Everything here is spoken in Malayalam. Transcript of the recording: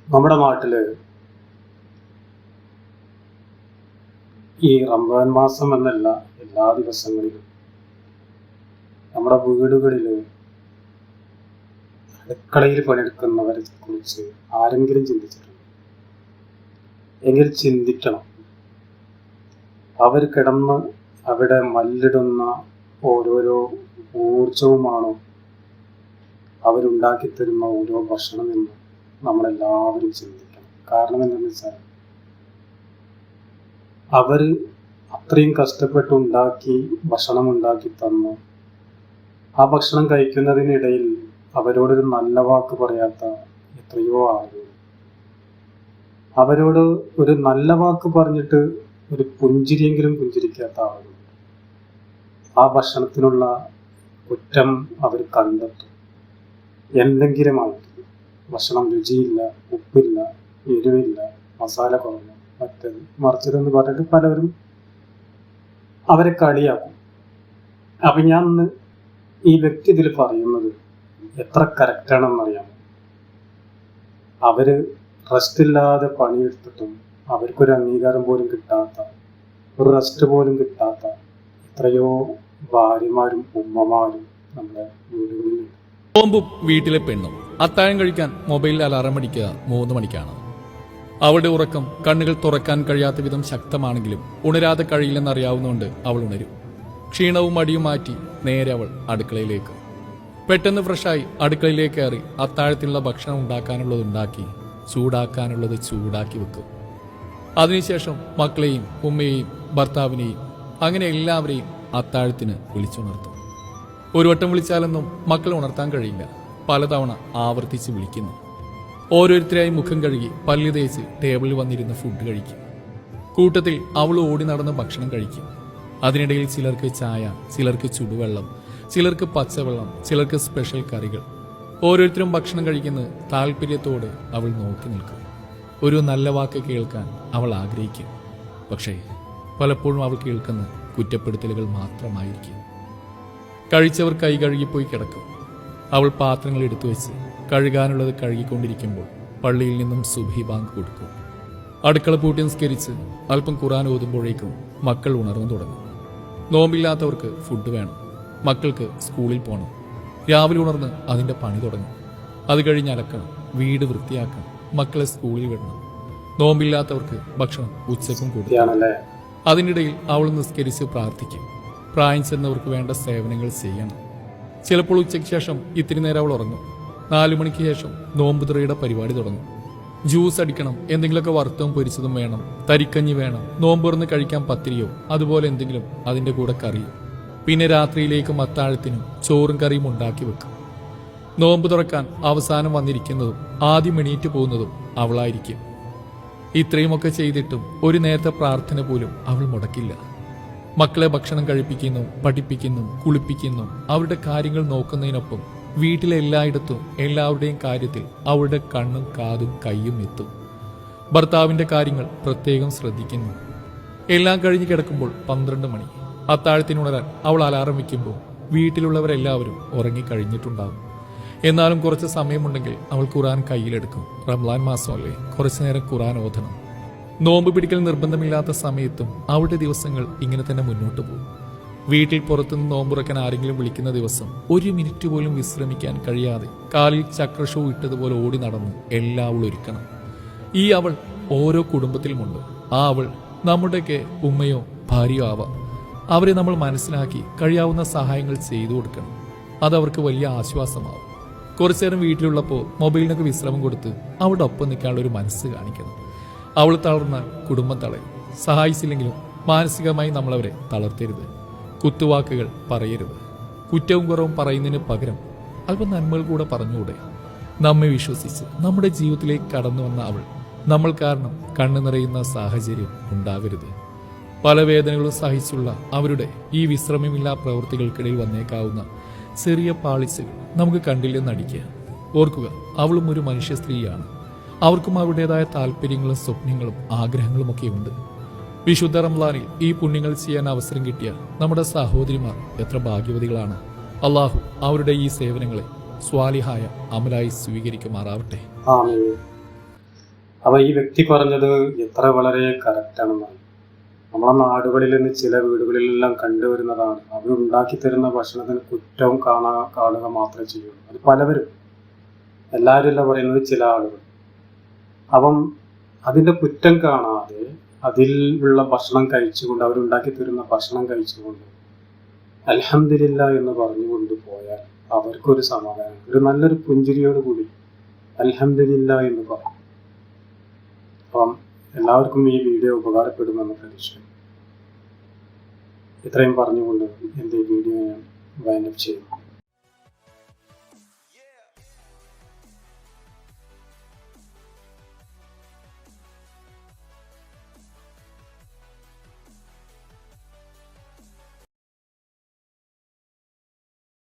നമ്മുടെ നാട്ടില് ഈ റമദാൻ മാസം എന്നല്ല, എല്ലാ ദിവസങ്ങളിലും നമ്മുടെ വീടുകളിൽ അടുക്കളയിൽ പണിയെടുക്കുന്നവരെ കുറിച്ച് ആരെങ്കിലും ചിന്തിച്ചിട്ടുണ്ട്? എങ്കിൽ ചിന്തിക്കണം. അവർ കിടന്ന് അവിടെ മല്ലിടുന്ന ഓരോരോ ഊർജവുമാണോ അവരുണ്ടാക്കിത്തരുന്ന ഓരോ ഭക്ഷണം എന്ന് നമ്മളെല്ലാവരും ചിന്തിക്കണം. കാരണം എന്താണെന്ന് വെച്ചാൽ അവർ അത്രയും കഷ്ടപ്പെട്ടുണ്ടാക്കി ഭക്ഷണം ഉണ്ടാക്കി തന്നു. ആ ഭക്ഷണം കഴിക്കുന്നതിനിടയിൽ അവരോടൊരു നല്ല വാക്ക് പറയാത്ത എത്രയോ ആളുകൾ, അവരോട് ഒരു നല്ല വാക്ക് പറഞ്ഞിട്ട് ഒരു പുഞ്ചിരിയെങ്കിലും പുഞ്ചിരിക്കാത്ത ആളുകൾ. ആ ഭക്ഷണത്തിനുള്ള കുറ്റം അവർ കണ്ടെത്തും. എന്തെങ്കിലും ആയിട്ട് ഭക്ഷണം രുചിയില്ല, ഉപ്പില്ല, എരിവില്ല, മസാല കുറഞ്ഞു, മറ്റത് മറിച്ചതെന്ന് പറഞ്ഞിട്ട് പലവരും അവരെ കളിയാക്കും. അപ്പം ഞാൻ ഈ വ്യക്തി ഇതിൽ പറയുന്നത് എത്ര കറക്റ്റാണെന്നറിയാമോ? അവര് റെസ്റ്റ് ഇല്ലാതെ പണിയെടുത്തിട്ടും അവർക്കൊരു അംഗീകാരം പോലും കിട്ടാത്ത, ഒരു റെസ്റ്റ് പോലും കിട്ടാത്ത എത്രയോ ഭാര്യമാരും ഉമ്മമാരും നമ്മുടെ വീടുകളിലുണ്ട്. നോമ്പും വീട്ടിലെ പെണ്ണും അത്താഴം കഴിക്കാൻ മൊബൈലിൽ അലാറം അടിക്കുക 3 മണിക്കാണ്. അവളുടെ ഉറക്കം കണ്ണുകൾ തുറക്കാൻ കഴിയാത്ത വിധം ശക്തമാണെങ്കിലും ഉണരാതെ കഴിയില്ലെന്നറിയാവുന്നതുകൊണ്ട് അവൾ ഉണരും. ക്ഷീണവും മടിയും മാറ്റി നേരെ അവൾ അടുക്കളയിലേക്ക്. പെട്ടെന്ന് ഫ്രഷായി അടുക്കളയിലേക്ക് കയറി അത്താഴത്തിനുള്ള ഭക്ഷണം ഉണ്ടാക്കാനുള്ളത് ഉണ്ടാക്കി, ചൂടാക്കാനുള്ളത് ചൂടാക്കി വെക്കും. അതിനുശേഷം മക്കളെയും ഉമ്മയെയും ഭർത്താവിനെയും അങ്ങനെ എല്ലാവരെയും അത്താഴത്തിന് വിളിച്ചുണർത്തും. ഒരു വട്ടം വിളിച്ചാലൊന്നും മക്കളെ ഉണർത്താൻ കഴിയില്ല. പലതവണ ആവർത്തിച്ച് വിളിക്കുന്നു. ഓരോരുത്തരായി മുഖം കഴുകി പല്ല് തേച്ച് ടേബിളിൽ വന്നിരുന്ന് ഫുഡ് കഴിക്കും. കൂട്ടത്തിൽ അവൾ ഓടി നടന്ന് ഭക്ഷണം കഴിക്കും. അതിനിടയിൽ ചിലർക്ക് ചായ, ചിലർക്ക് ചുടുവെള്ളം, ചിലർക്ക് പച്ചവെള്ളം, ചിലർക്ക് സ്പെഷ്യൽ കറികൾ. ഓരോരുത്തരും ഭക്ഷണം കഴിക്കുന്ന താല്പര്യത്തോട് അവൾ നോക്കി നിൽക്കും. ഒരു നല്ല വാക്ക് കേൾക്കാൻ അവൾ ആഗ്രഹിക്കും. പക്ഷേ പലപ്പോഴും അവൾ കേൾക്കുന്ന കുറ്റപ്പെടുത്തലുകൾ മാത്രമായിരിക്കും. കഴിച്ചവർ കൈ കഴുകിപ്പോയി കിടക്കും. അവൾ പാത്രങ്ങൾ എടുത്തു വെച്ച് കഴുകാനുള്ളത് കഴുകിക്കൊണ്ടിരിക്കുമ്പോൾ പള്ളിയിൽ നിന്നും സുബ്ഹി ബാങ്ക് കൊടുക്കും. അടുക്കള പൂട്ടി നിസ്കരിച്ച് അല്പം ഖുർആൻ ഓതുമ്പോഴേക്കും മക്കൾ ഉണർന്നു തുടങ്ങും. നോമ്പില്ലാത്തവർക്ക് ഫുഡ് വേണം, മക്കൾക്ക് സ്കൂളിൽ പോകണം. രാവിലെ ഉണർന്ന് അതിൻ്റെ പണി തുടങ്ങും. അത് കഴിഞ്ഞ് അലക്കണം, വീട് വൃത്തിയാക്കണം, മക്കളെ സ്കൂളിൽ വിടണം. നോമ്പില്ലാത്തവർക്ക് ഭക്ഷണം ഉച്ചക്കും കൊടുക്കും. അതിനിടയിൽ അവൾ നിസ്കരിച്ച് പ്രാർത്ഥിക്കും. പ്രായം ചെന്നവർക്ക് വേണ്ട സേവനങ്ങൾ ചെയ്യണം. ചിലപ്പോൾ ഉച്ചയ്ക്ക് ശേഷം ഇത്തിരി നേരം അവൾ ഉറങ്ങും. 4 മണിക്ക് ശേഷം നോമ്പ് തുറയുടെ പരിപാടി തുടങ്ങും. ജ്യൂസ് അടിക്കണം, എന്തെങ്കിലുമൊക്കെ വറുത്തതും പൊരിച്ചതും വേണം, തരിക്കഞ്ഞി വേണം, നോമ്പ് തുറന്ന് കഴിക്കാൻ പത്തിരിയോ അതുപോലെ എന്തെങ്കിലും അതിൻ്റെ കൂടെ കറിയും. പിന്നെ രാത്രിയിലേക്കും അത്താഴത്തിനും ചോറും കറിയും ഉണ്ടാക്കി വെക്കും. നോമ്പ് തുറക്കാൻ അവസാനം വന്നിരിക്കുന്നതും ആദ്യം എണീറ്റ് പോകുന്നതും അവളായിരിക്കും. ഇത്രയുമൊക്കെ ചെയ്തിട്ടും ഒരു നേരത്തെ പ്രാർത്ഥന പോലും അവൾ മുടക്കില്ല. മക്കളെ ഭക്ഷണം കഴിപ്പിക്കുന്നു, പഠിപ്പിക്കുന്നു, കുളിപ്പിക്കുന്നു, അവരുടെ കാര്യങ്ങൾ നോക്കുന്നതിനൊപ്പം വീട്ടിലെ എല്ലായിടത്തും എല്ലാവരുടെയും കാര്യത്തിൽ അവളുടെ കണ്ണും കാതും കൈയും എത്തും. ഭർത്താവിന്റെ കാര്യങ്ങൾ പ്രത്യേകം ശ്രദ്ധിക്കുന്നു. എല്ലാം കഴിഞ്ഞ് കിടക്കുമ്പോൾ 12 മണി. അത്താഴത്തിനുണരാൻ അവൾ അലാറം വയ്ക്കുമ്പോൾ വീട്ടിലുള്ളവരെല്ലാവരും ഉറങ്ങിക്കഴിഞ്ഞിട്ടുണ്ടാവും. എന്നാലും കുറച്ച് സമയമുണ്ടെങ്കിൽ അവൾ ഖുർആൻ കയ്യിലെടുക്കും. റംലാൻ മാസമല്ലേ, കുറച്ചു നേരം ഖുർആൻ ഓതണം. നോമ്പ് പിടിക്കൽ നിർബന്ധമില്ലാത്ത സമയത്തും അവളുടെ ദിവസങ്ങൾ ഇങ്ങനെ തന്നെ മുന്നോട്ട് പോകും. വീട്ടിൽ പുറത്തുനിന്ന് നോമ്പുറക്കാൻ ആരെങ്കിലും വിളിക്കുന്ന ദിവസം 1 മിനിറ്റ് പോലും വിശ്രമിക്കാൻ കഴിയാതെ കാലിൽ ചക്രഷൂ ഇട്ടതുപോലെ ഓടി നടന്ന് എല്ലാവളും ഒരുക്കണം. ഈ അവൾ ഓരോ കുടുംബത്തിലുമുണ്ട്. ആ അവൾ നമ്മുടെയൊക്കെ ഉമ്മയോ ഭാര്യയോ ആവാം. അവരെ നമ്മൾ മനസ്സിലാക്കി കഴിയാവുന്ന സഹായങ്ങൾ ചെയ്തു കൊടുക്കണം. അതവർക്ക് വലിയ ആശ്വാസമാവും. കുറച്ചു നേരം വീട്ടിലുള്ളപ്പോൾ മൊബൈലിനൊക്കെ വിശ്രമം കൊടുത്ത് അവളുടെ ഒപ്പം നിൽക്കാനുള്ള ഒരു മനസ്സ് കാണിക്കണം. അവൾ തളർന്നാൽ കുടുംബം തളയും. സഹായിച്ചില്ലെങ്കിലും മാനസികമായി നമ്മളവരെ തളർത്തരുത്. കുത്തുവാക്കുകൾ പറയരുത്. കുറ്റവും കുറവും പറയുന്നതിന് പകരം അല്പം നന്മകൾ കൂടെ പറഞ്ഞുകൂടെ? നമ്മെ വിശ്വസിച്ച് നമ്മുടെ ജീവിതത്തിലേക്ക് കടന്നു വന്ന അവൾ നമ്മൾ കാരണം കണ്ണു നിറയുന്ന സാഹചര്യം ഉണ്ടാകരുത്. പല വേദനകളും സഹിച്ചുള്ള അവരുടെ ഈ വിശ്രമമില്ലാ പ്രവൃത്തികൾക്കിടയിൽ വന്നേക്കാവുന്ന ചെറിയ പാളിച്ചകൾ നമുക്ക് കണ്ടില്ലെന്നടിക്കുക. ഓർക്കുക, അവളും ഒരു മനുഷ്യ സ്ത്രീയാണ്. അവർക്കും അവരുടേതായ താല്പര്യങ്ങളും സ്വപ്നങ്ങളും ആഗ്രഹങ്ങളുമൊക്കെ ഉണ്ട്. വിശുദ്ധ റംളാനിൽ ഈ പുണ്യങ്ങൾ ചെയ്യാൻ അവസരം കിട്ടിയ നമ്മുടെ സഹോദരിമാർ എത്ര ഭാഗ്യവതികളാണ്. അള്ളാഹു അവരുടെ ഈ സേവനങ്ങളെ സ്വാലിഹായ അമലായി സ്വീകരിക്കുമാറാവട്ടെ. അപ്പോൾ ഈ വ്യക്തി പറഞ്ഞത് എത്ര വളരെ കറക്റ്റാണെന്നാണ്. നമ്മളെ നാടുകളിൽ നിന്ന് ചില വീടുകളിലെല്ലാം കണ്ടുവരുന്നതാണ്. അവർ ഉണ്ടാക്കി തരുന്ന ഭക്ഷണത്തിന് കുറ്റവും കാണുക മാത്രമേ ചെയ്യുള്ളൂ. അത് പലവരും, എല്ലാവരും അല്ല പറയുന്നത്, ചില ആളുകൾ. അപ്പം അതിൻ്റെ കുറ്റം കാണാതെ അതിൽ ഉള്ള ഭക്ഷണം കഴിച്ചുകൊണ്ട്, അവരുണ്ടാക്കി തരുന്ന ഭക്ഷണം കഴിച്ചുകൊണ്ട് അൽഹംദുലില്ലാ എന്ന് പറഞ്ഞുകൊണ്ട് പോയാൽ അവർക്കൊരു സമാധാനം, ഒരു നല്ലൊരു പുഞ്ചിരിയോട് കൂടി അൽഹംദുലില്ലാ എന്ന് പറയും. അപ്പം എല്ലാവർക്കും ഈ വീഡിയോ ഉപകാരപ്പെടുമെന്ന് പ്രതീക്ഷിക്കുന്നു. ഇത്രയും പറഞ്ഞുകൊണ്ട് എൻ്റെ ഈ വീഡിയോ ഞാൻ വൈൻഡപ്പ് ചെയ്യുന്നു.